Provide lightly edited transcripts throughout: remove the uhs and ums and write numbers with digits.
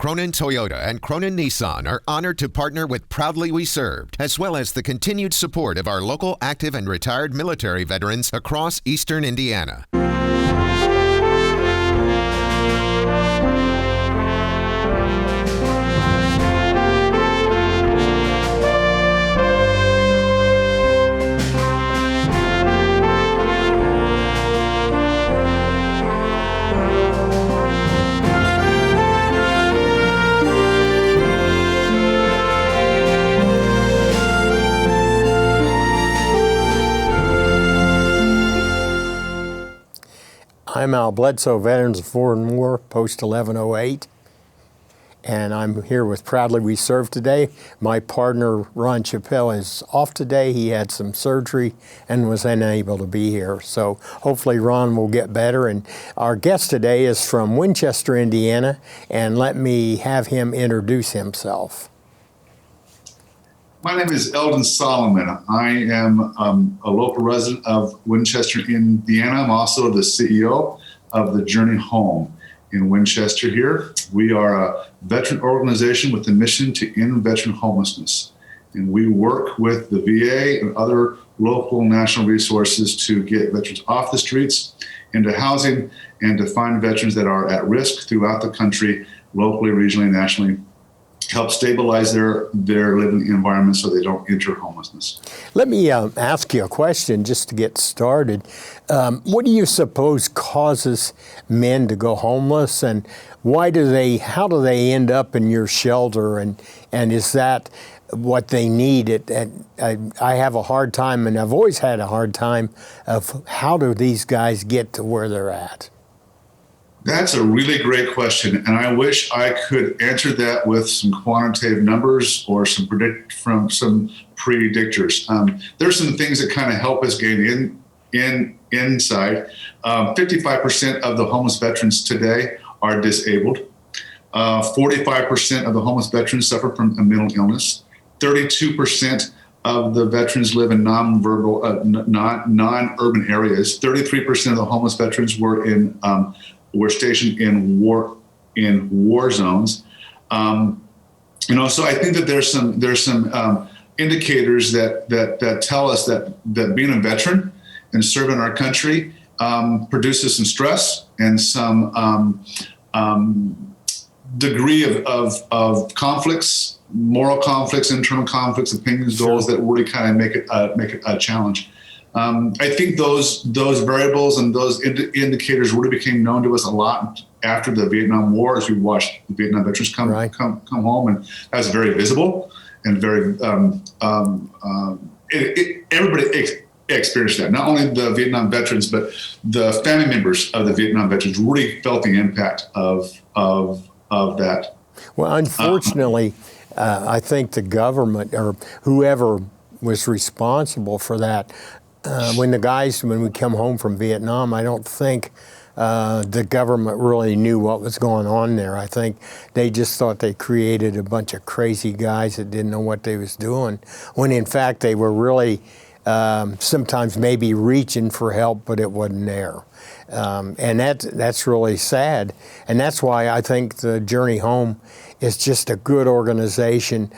Cronin Toyota and Cronin Nissan are honored to partner with Proudly We Served, as well as the continued support of our local active and retired military veterans across eastern Indiana. I'm Bledsoe, Veterans of Foreign War, Post 1108, and I'm here with Proudly We Serve today. My partner, Ron Chappelle, is off today. He had some surgery and was unable to be here, so hopefully Ron will get better. And our guest today is from Winchester, Indiana, and let me have him introduce himself. My name is Eldon Solomon. I am a local resident of Winchester, Indiana. I'm also the CEO of the Journey Home in Winchester here. We are a veteran organization with the mission to end veteran homelessness. And we work with the VA and other local and national resources to get veterans off the streets into housing and to find veterans that are at risk throughout the country, locally, regionally, nationally, help stabilize their living environment so they don't enter homelessness. Let me ask you a question just to get started. What do you suppose causes men to go homeless, and how do they end up in your shelter, and is that what they need? I have a hard time, and I've always had a hard time of how do these guys get to where they're at? That's a really great question, and I wish I could answer that with some quantitative numbers or some predictors. There's some things that kind of help us gain insight. 55% of the homeless veterans today are disabled. 45% of the homeless veterans suffer from a mental illness. 32% of the veterans live in non-urban areas. 33% of the homeless veterans were stationed in war zones. So I think that there's some indicators that tell us that being a veteran and serving our country produces some stress and some degree of conflicts, moral conflicts, internal conflicts, opinions, goals that really kind of make it a challenge. I think those variables and those indicators really became known to us a lot after the Vietnam War, as we watched the Vietnam veterans come home, and that's very visible and very everybody experienced that. Not only the Vietnam veterans, but the family members of the Vietnam veterans really felt the impact of that. Well, unfortunately, I think the government or whoever was responsible for that. When we come home from Vietnam, I don't think the government really knew what was going on there. I think they just thought they created a bunch of crazy guys that didn't know what they was doing, when in fact they were really sometimes maybe reaching for help, but it wasn't there. And that's really sad. And that's why I think the Journey Home is just a good organization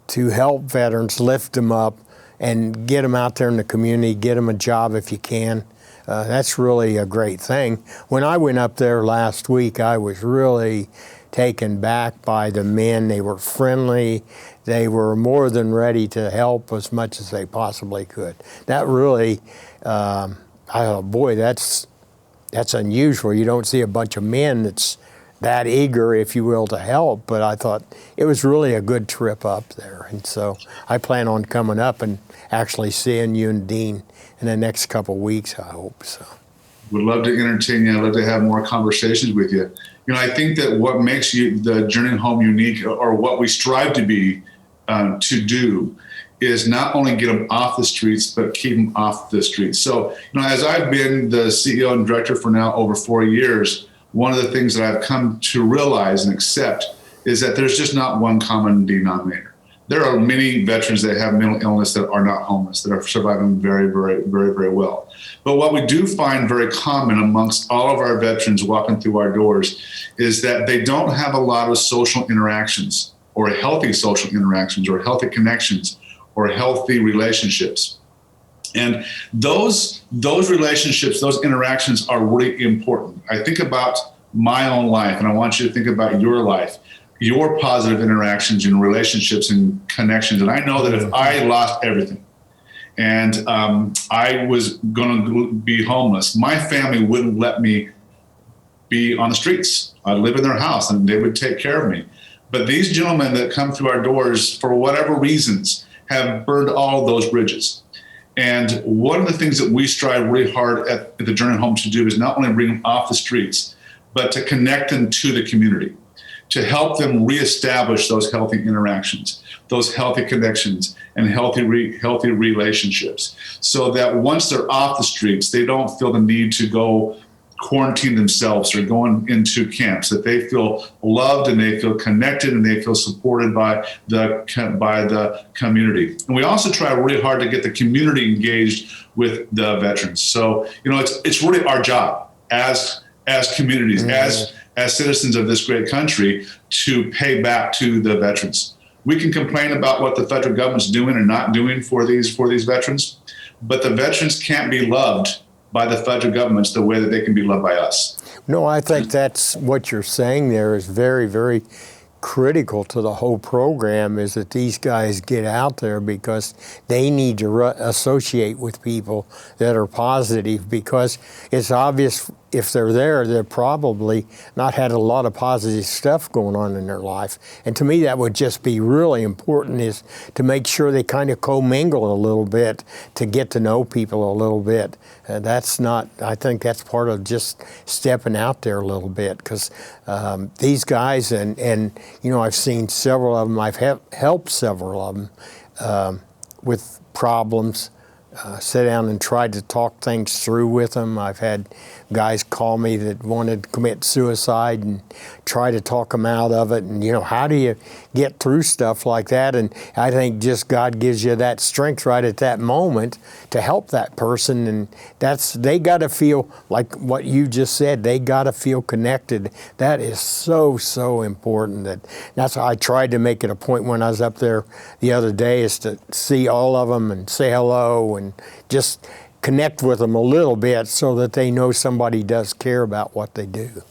to help veterans, lift them up, and get them out there in the community, get them a job if you can. That's really a great thing. When I went up there last week, I was really taken back by the men. They were friendly. They were more than ready to help as much as they possibly could. That really, I thought, boy, that's unusual. You don't see a bunch of men that's that eager, if you will, to help, but I thought it was really a good trip up there. And so I plan on coming up and actually seeing you and Dean in the next couple of weeks, I hope so. Would love to entertain you. I'd love to have more conversations with you. I think that what makes the Journey Home unique, or what we strive to be, to do, is not only get them off the streets, but keep them off the streets. So, as I've been the CEO and director for now over 4 years, one of the things that I've come to realize and accept is that there's just not one common denominator. there are many veterans that have mental illness that are not homeless, that are surviving very, very, very, very well. But what we do find very common amongst all of our veterans walking through our doors is that they don't have a lot of social interactions, or healthy social interactions, or healthy connections, or healthy relationships. And those relationships, those interactions are really important. I think about my own life, and I want you to think about your life, your positive interactions and relationships and connections. And I know that if I lost everything and I was going to be homeless, my family wouldn't let me be on the streets. I'd live in their house and they would take care of me. But these gentlemen that come through our doors, for whatever reasons, have burned all of those bridges. And one of the things that we strive really hard at the Journey Home to do is not only bring them off the streets, but to connect them to the community, to help them reestablish those healthy interactions, those healthy connections, and healthy relationships, so that once they're off the streets, they don't feel the need to go quarantine themselves or going into camps, that they feel loved and they feel connected and they feel supported by the community. And we also try really hard to get the community engaged with the veterans. So, it's really our job as communities, as citizens of this great country, to pay back to the veterans. We can complain about what the federal government's doing and not doing for these veterans, but the veterans can't be loved by the federal governments the way that they can be loved by us. No, I think that's what you're saying there is very, very critical to the whole program, is that these guys get out there because they need to associate with people that are positive, because it's obvious if they're there, they're probably not had a lot of positive stuff going on in their life. And to me, that would just be really important, is to make sure they kind of commingle a little bit, to get to know people a little bit. I think that's part of just stepping out there a little bit, because these guys, and I've seen several of them, I've helped several of them with problems, sit down and tried to talk things through with them. I've had guys call me that wanted to commit suicide and try to talk them out of it. And, how do you get through stuff like that? And I think just God gives you that strength right at that moment to help that person. And they got to feel like what you just said, they got to feel connected. That is so, so important. That's why I tried to make it a point when I was up there the other day, is to see all of them and say hello and just connect with them a little bit, so that they know somebody does care about what they do.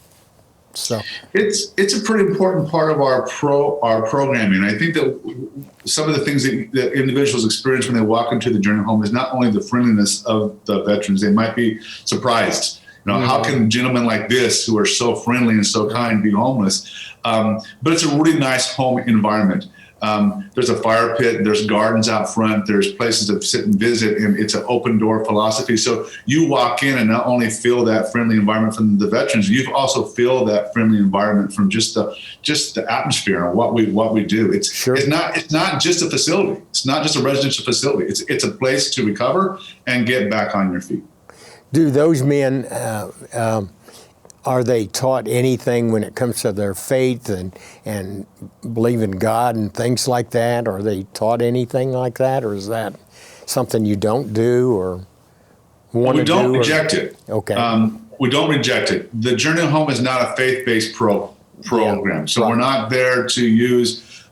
So it's a pretty important part of our programming. I think that some of the things that individuals experience when they walk into the Journey Home is not only the friendliness of the veterans. They might be surprised. How can gentlemen like this, who are so friendly and so kind, be homeless? But it's a really nice home environment. There's a fire pit, there's gardens out front, there's places to sit and visit, and it's an open door philosophy. So you walk in and not only feel that friendly environment from the veterans, you also feel that friendly environment from just the atmosphere and what we do. It's not just a facility. It's not just a residential facility. It's a place to recover and get back on your feet. Do those men are they taught anything when it comes to their faith and believe in God and things like that? Are they taught anything like that, or is that something you don't do or want to do? We don't reject it. Okay. We don't reject it. The Journey Home is not a faith-based program, so we're not there to use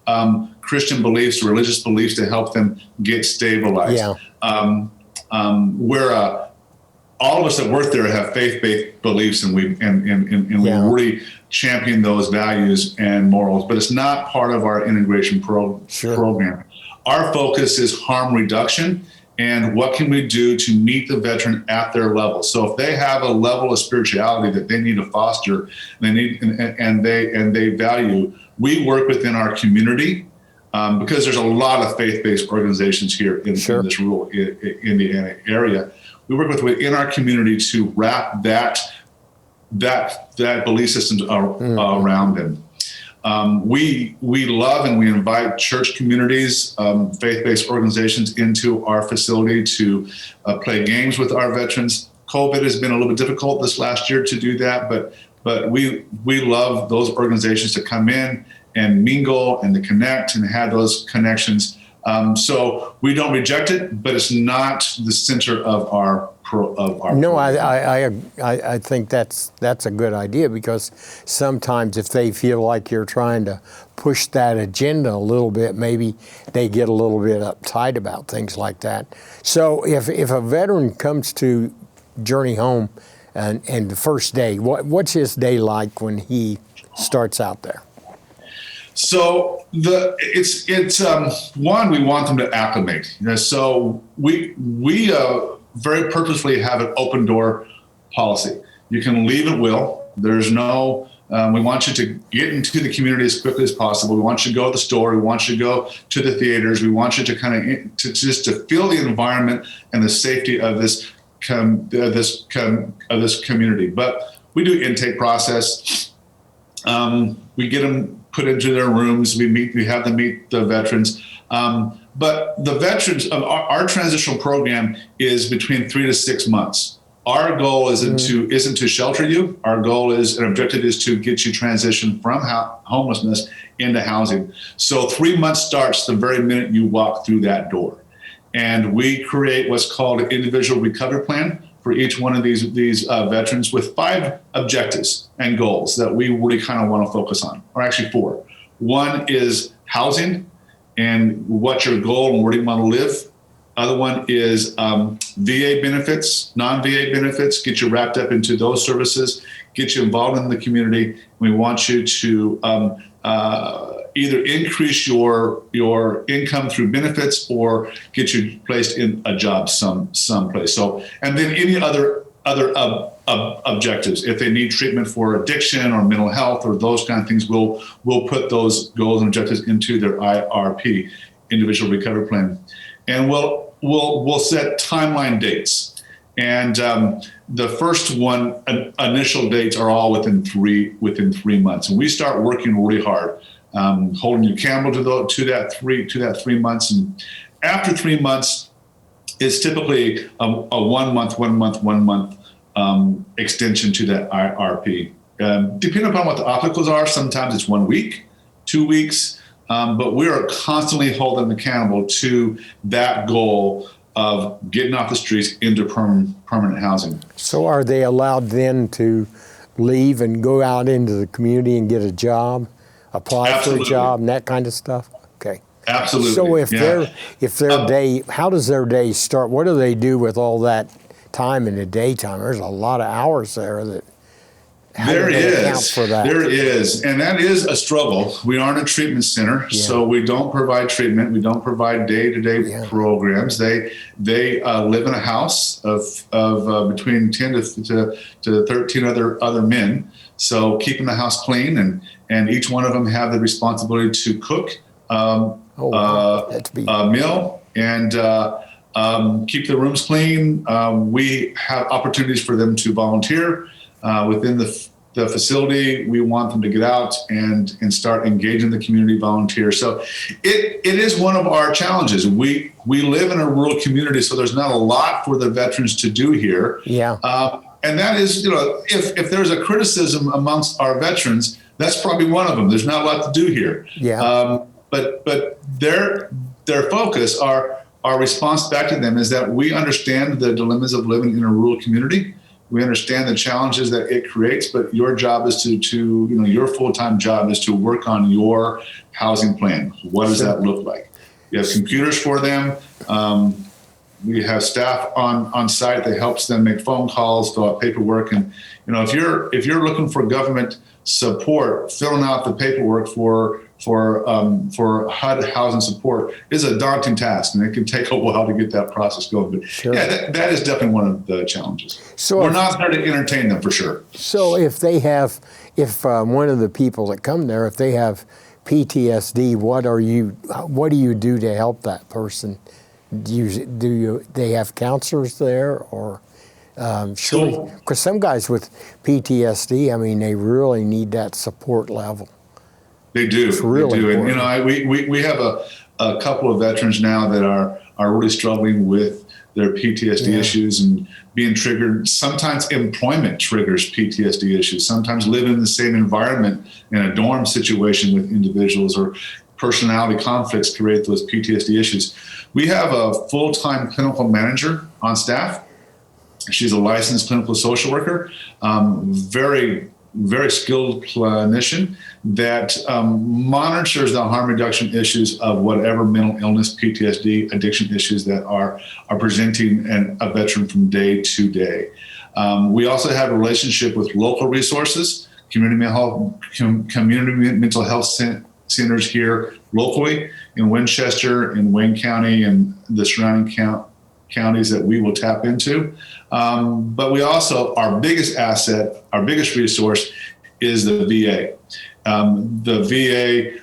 Christian beliefs, religious beliefs to help them get stabilized. Yeah. All of us that work there have faith-based beliefs, and we really champion those values and morals. But it's not part of our integration program. Our focus is harm reduction and what can we do to meet the veteran at their level. So if they have a level of spirituality that they need to foster, and they value, we work within our community. Because there's a lot of faith-based organizations here in this rural Indiana area. We work within our community to wrap that belief systems around them. We love and we invite church communities, faith-based organizations into our facility to play games with our veterans. COVID has been a little bit difficult this last year to do that, but we love those organizations to come in and mingle and to connect and have those connections. So we don't reject it, but it's not the center of our No, program. I think that's a good idea, because sometimes if they feel like you're trying to push that agenda a little bit, maybe they get a little bit uptight about things like that. So if a veteran comes to Journey Home and the first day, what's his day like when he starts out there? So it's one, we want them to acclimate. So we very purposefully have an open door policy. You can leave at will. There's no. We want you to get into the community as quickly as possible. We want you to go to the store. We want you to go to the theaters. We want you to just to feel the environment and the safety of this community. But we do intake process. We get them put into their rooms. We have them meet the veterans. But the veterans of our transitional program is between 3 to 6 months. Our goal isn't to shelter you. Our goal is, and objective is to get you transitioned from homelessness into housing. So 3 months starts the very minute you walk through that door. And we create what's called an individual recovery plan for each one of these veterans, with 5 objectives and goals that we really kind of want to focus on, or actually 4. One is housing and what's your goal and where do you want to live. Other one is VA benefits, non-VA benefits, get you wrapped up into those services, get you involved in the community. We want you to either increase your income through benefits or get you placed in a job someplace. So, and then any other objectives. If they need treatment for addiction or mental health or those kind of things, we'll put those goals and objectives into their IRP, individual recovery plan, and we'll set timeline dates. And the first one, initial dates are all within three months, and we start working really hard, holding you accountable to that 3 months. And after 3 months, it's typically a 1 month extension to that IRP. Depending upon what the obstacles are, sometimes it's 1 week, 2 weeks, but we are constantly holding them accountable to that goal of getting off the streets into permanent housing. So are they allowed then to leave and go out into the community and get a job, apply Absolutely. for a job and that kind of stuff? Okay. Absolutely. So if their day, how does their day start? What do they do with all that time in the daytime? There's a lot of hours there that. There is, and that is a struggle. We aren't a treatment center, so we don't provide treatment. We don't provide day-to-day programs. They live in a house of between 10 to 13 other men. So keeping the house clean, and each one of them have the responsibility to cook a meal and keep the rooms clean. We have opportunities for them to volunteer. Within the facility. We want them to get out and start engaging the community, volunteer. So it is one of our challenges. We live in a rural community, so there's not a lot for the veterans to do here. Yeah. And that is, if there's a criticism amongst our veterans, that's probably one of them. There's not a lot to do here. Yeah. But their focus, our response back to them is that we understand the dilemmas of living in a rural community. We understand the challenges that it creates, but your job is to your full-time job is to work on your housing plan. What does that look like? We have computers for them. We have staff on site that helps them make phone calls, fill out paperwork. And if you're looking for government support, filling out the paperwork for HUD housing support is a daunting task, and it can take a while to get that process going. But sure. that is definitely one of the challenges. So we're not there to entertain them for sure. So if one of the people that come there, if they have PTSD, what do you do to help that person? They have counselors there, or surely, because some guys with PTSD, I mean, they really need that support level. They do. It's really important. And we have a couple of veterans now that are really struggling with their PTSD issues and being triggered. Sometimes employment triggers PTSD issues. Sometimes living in the same environment in a dorm situation with individuals or personality conflicts create those PTSD issues. We have a full-time clinical manager on staff. She's a licensed clinical social worker, very, very skilled clinician that monitors the harm reduction issues of whatever mental illness, PTSD, addiction issues that are presenting a veteran from day to day. We also have a relationship with local resources, community mental health centers here locally in Winchester, in Wayne County, and the surrounding counties that we will tap into. But we also, our biggest asset, our biggest resource is the VA. The VA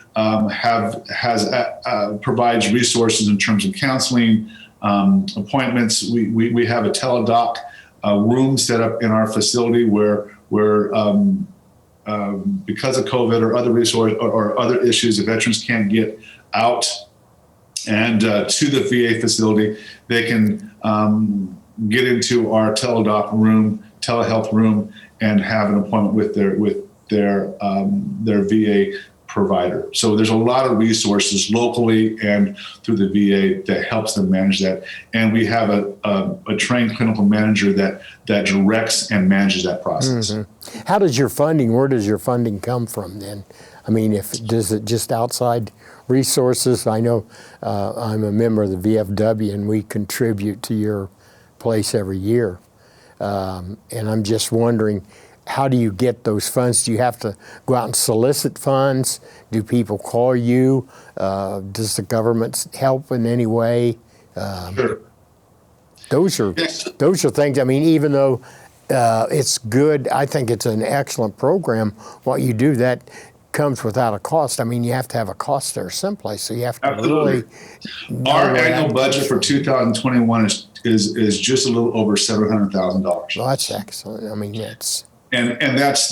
provides resources in terms of counseling, appointments. We have a teledoc room set up in our facility where because of COVID or other resource or other issues, the veterans can't get out and to the VA facility. They can get into our telehealth room, and have an appointment with their VA provider. So there's a lot of resources locally and through the VA that helps them manage that. And we have a trained clinical manager that directs and manages that process. Mm-hmm. How does your funding, where does your funding come from then? I mean, does it just outside resources? I know I'm a member of the VFW and we contribute to your place every year. And I'm just wondering, how do you get those funds? Do you have to go out and solicit funds? Do people call you? Does the government help in any way? Sure. Those are things, I mean, even though it's good, I think it's an excellent program, what you do, that comes without a cost. I mean, you have to have a cost there someplace, so you have to really... Our annual budget for 2021 is just a little over $700,000. Well, that's excellent. I mean, that's... And that's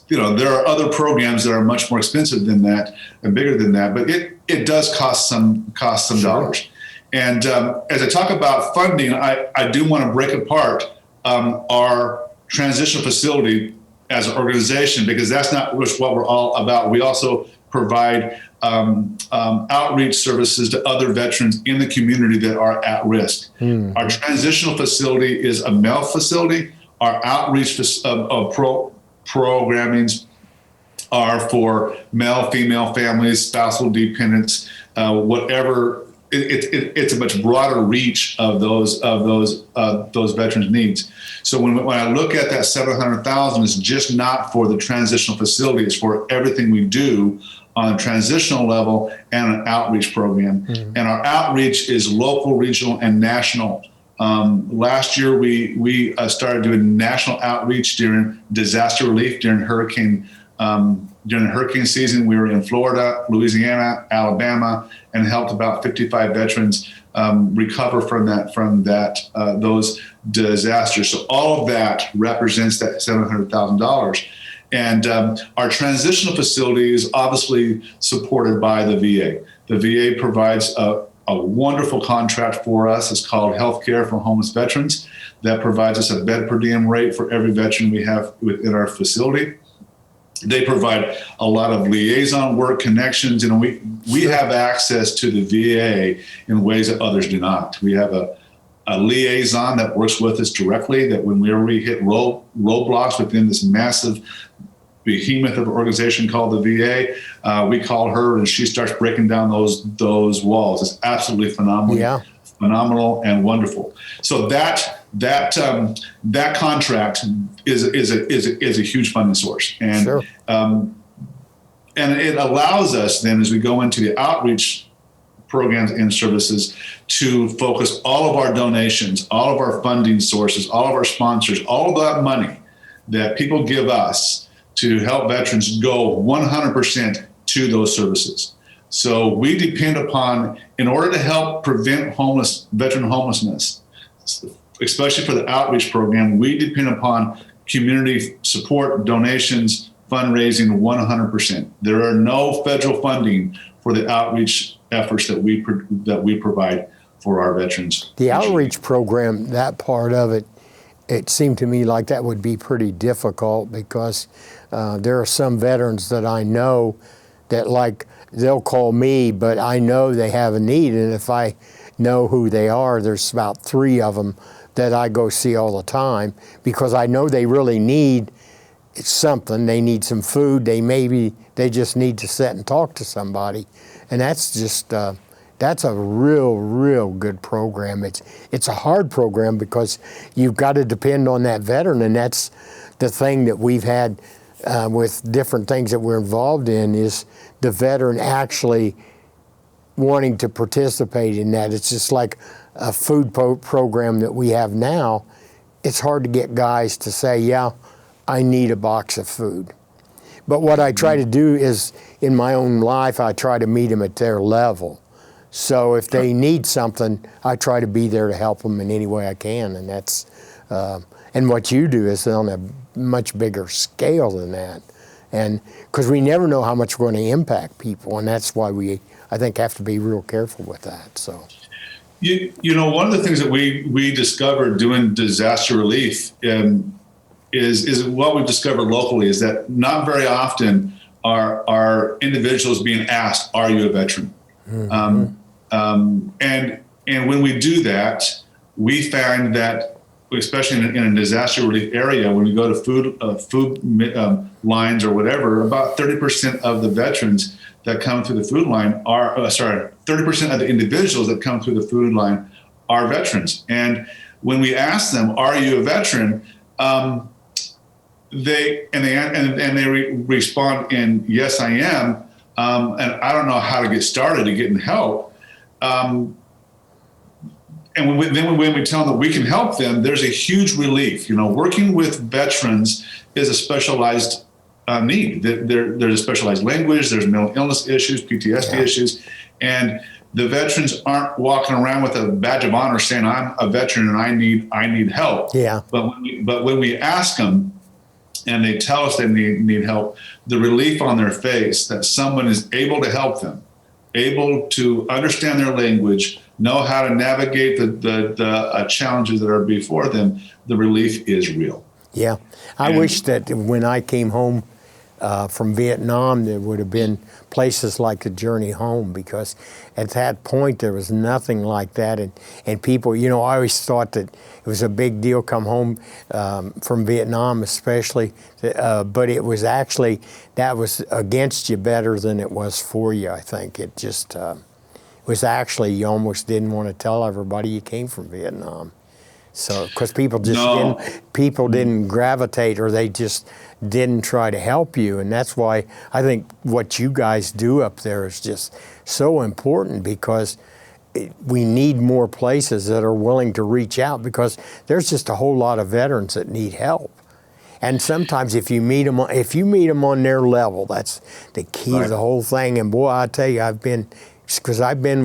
there are other programs that are much more expensive than that and bigger than that, but it does cost some sure. dollars. And as I talk about funding, I do want to break apart our transitional facility as an organization, because that's not what we're all about. We also provide outreach services to other veterans in the community that are at risk. Our transitional facility is a male facility. Our outreach programmings are for male, female families, spousal dependents, whatever. It's a much broader reach of those veterans' needs. So when I look at that $700,000, it's just not for the transitional facility; it's for everything we do on a transitional level and an outreach program. And our outreach is local, regional, and national. Last year, we started doing national outreach during disaster relief during hurricane season. We were in Florida, Louisiana, Alabama, and helped about 55 veterans recover from those disasters. So all of that represents that $700,000. And our transitional facility is obviously supported by the VA. The VA provides a wonderful contract for us. It's called Healthcare for Homeless Veterans. That provides us a bed per diem rate for every veteran we have within our facility. They provide a lot of liaison work, connections, and we have access to the VA in ways that others do not. We have a liaison that works with us directly, that whenever we hit roadblocks within this massive behemoth of an organization called the VA, we call her and she starts breaking down those walls. It's absolutely phenomenal and wonderful. So that contract is a huge funding source, and sure. And it allows us then, as we go into the outreach programs and services, to focus all of our donations, all of our funding sources, all of our sponsors, all of that money that people give us to help veterans go 100% to those services. So we depend upon, in order to help prevent veteran homelessness, especially for the outreach program, we depend upon community support, donations, fundraising 100%. There are no federal funding for the outreach efforts that we provide. for our veterans. The outreach program, that part of it, it seemed to me like that would be pretty difficult because there are some veterans that I know that, like, they'll call me, but I know they have a need, and if I know who they are, there's about 3 of them that I go see all the time because I know they really need something. They need some food. They just need to sit and talk to somebody, and that's just that's a real good program. It's a hard program because you've got to depend on that veteran, and that's the thing that we've had with different things that we're involved in is the veteran actually wanting to participate in that. It's just like a food program that we have now. It's hard to get guys to say, yeah, I need a box of food. But what I try to do is, in my own life, I try to meet them at their level. So if they need something, I try to be there to help them in any way I can. And that's, and what you do is on a much bigger scale than that. And because we never know how much we're going to impact people, and that's why I think, have to be real careful with that. So, you know, one of the things that we discovered doing disaster relief is what we've discovered locally is that not very often are individuals being asked, "Are you a veteran?" Mm-hmm. And when we do that, we find that, especially in a disaster relief area, when we go to food lines or whatever, about 30% of the veterans that come through the food line 30% of the individuals that come through the food line are veterans. And when we ask them, "Are you a veteran?" They respond in, "Yes, I am," and I don't know how to get started to getting help. And when we tell them that we can help them, there's a huge relief. You know, working with veterans is a specialized need. There's a specialized language. There's mental illness issues, PTSD issues, and the veterans aren't walking around with a badge of honor saying, "I'm a veteran and I need help." Yeah. But when we ask them, and they tell us they need help, the relief on their face that someone is able to help them, able to understand their language, know how to navigate the challenges that are before them, the relief is real. Yeah. I wish that when I came home from Vietnam, there would have been places like the Journey Home, because at that point there was nothing like that. And people, you know, I always thought that it was a big deal come home from Vietnam especially, but it was actually, that was against you better than it was for you, I think. It just was actually, you almost didn't want to tell everybody you came from Vietnam. So, because people just didn't gravitate, or they just didn't try to help you. And that's why I think what you guys do up there is just so important, because we need more places that are willing to reach out, because there's just a whole lot of veterans that need help. And sometimes if you meet them on their level, that's the key to the whole thing. And boy, I tell you, I've been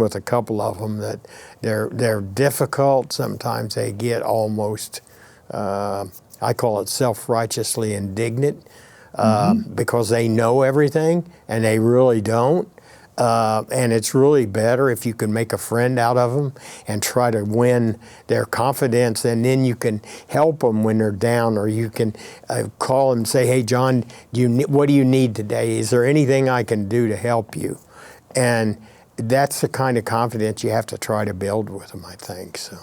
with a couple of them that they're difficult. Sometimes they get almost, I call it self-righteously indignant, because they know everything and they really don't. And it's really better if you can make a friend out of them and try to win their confidence, and then you can help them when they're down, or you can call and say, "Hey, John, what do you need today? Is there anything I can do to help you?" And that's the kind of confidence you have to try to build with them, I think. So,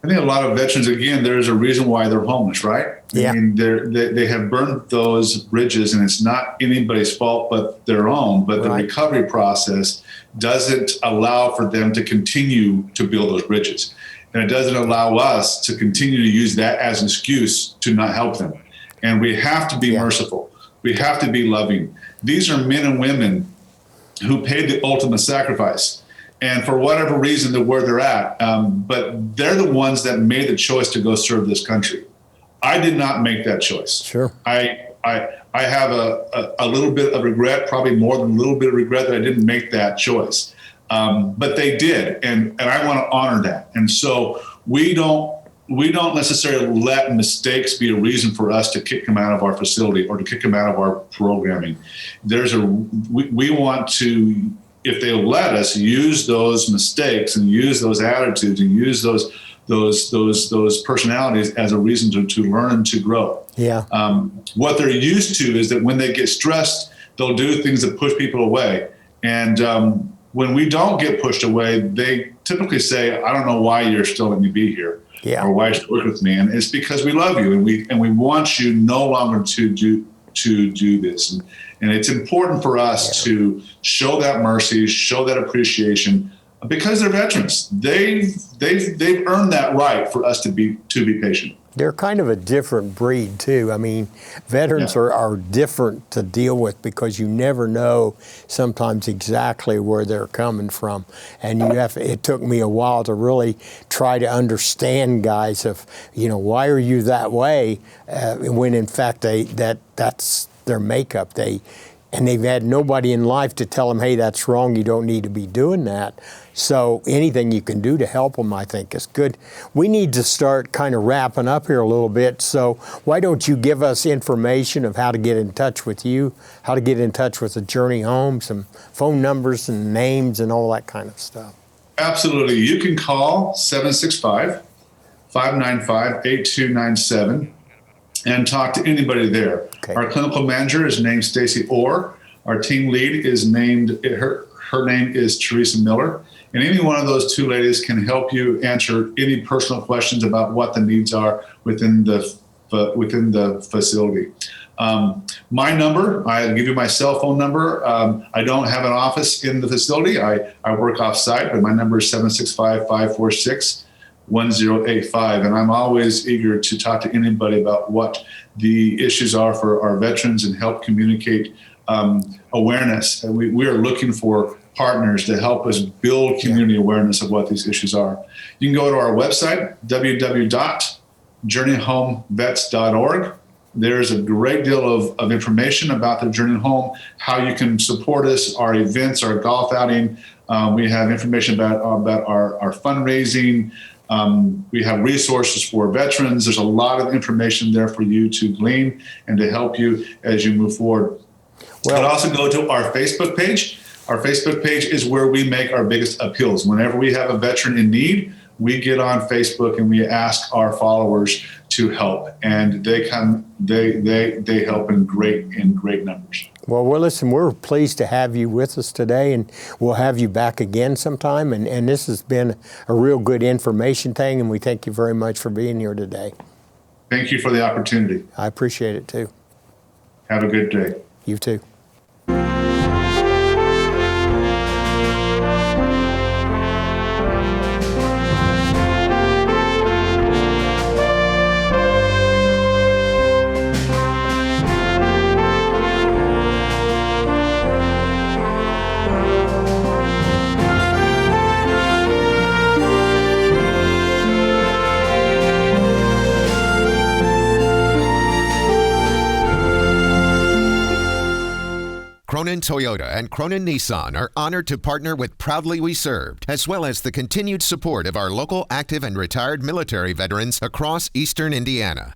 I think a lot of veterans, again, there's a reason why they're homeless, right? Yeah. I mean, they have burned those bridges, and it's not anybody's fault but their own. But the recovery process doesn't allow for them to continue to build those bridges. And it doesn't allow us to continue to use that as an excuse to not help them. And we have to be merciful. We have to be loving. These are men and women who paid the ultimate sacrifice, and for whatever reason, they're where they're at. But they're the ones that made the choice to go serve this country. I did not make that choice. Sure. I have a little bit of regret, probably more than a little bit of regret, that I didn't make that choice. But they did, and I want to honor that. And so we don't necessarily let mistakes be a reason for us to kick them out of our facility or to kick them out of our programming. We want to if they let us use those mistakes and use those attitudes and use those personalities as a reason to learn and to grow. Yeah. What they're used to is that when they get stressed, they'll do things that push people away. And when we don't get pushed away, they typically say, I don't know why you're still letting me be here, or why you're still working with me. And it's because we love you, and we want you no longer to do this. And it's important for us to show that mercy, show that appreciation, because they're veterans. They've earned that right for us to be patient. They're kind of a different breed too. I mean, veterans are different to deal with because you never know sometimes exactly where they're coming from, and it took me a while to really try to understand guys of, why are you that way, when in fact that's their makeup. And they've had nobody in life to tell them, hey, that's wrong, you don't need to be doing that. So anything you can do to help them, I think, is good. We need to start kind of wrapping up here a little bit. So why don't you give us information of how to get in touch with you, how to get in touch with the Journey Home, some phone numbers and names and all that kind of stuff. Absolutely. You can call 765-595-8297 and talk to anybody there. Okay. Our clinical manager is named Stacy Orr. Our team lead is named, her name is Teresa Miller. And any one of those two ladies can help you answer any personal questions about what the needs are within the facility. My number, I'll give you my cell phone number. I don't have an office in the facility. I work off-site, but my number is 765-546-1085. And I'm always eager to talk to anybody about what the issues are for our veterans and help communicate awareness. And we are looking for partners to help us build community awareness of what these issues are. You can go to our website, www.journeyhomevets.org. There's a great deal of information about the Journey Home, how you can support us, our events, our golf outing. We have information about our fundraising. We have resources for veterans. There's a lot of information there for you to glean and to help you as you move forward. But also go to our Facebook page. Our Facebook page is where we make our biggest appeals. Whenever we have a veteran in need, we get on Facebook and we ask our followers to help, and they help in great numbers. Well, listen, we're pleased to have you with us today, and we'll have you back again sometime. And this has been a real good information thing, and we thank you very much for being here today. Thank you for the opportunity. I appreciate it too. Have a good day. You too. Cronin Toyota and Cronin Nissan are honored to partner with Proudly We Served, as well as the continued support of our local active and retired military veterans across eastern Indiana.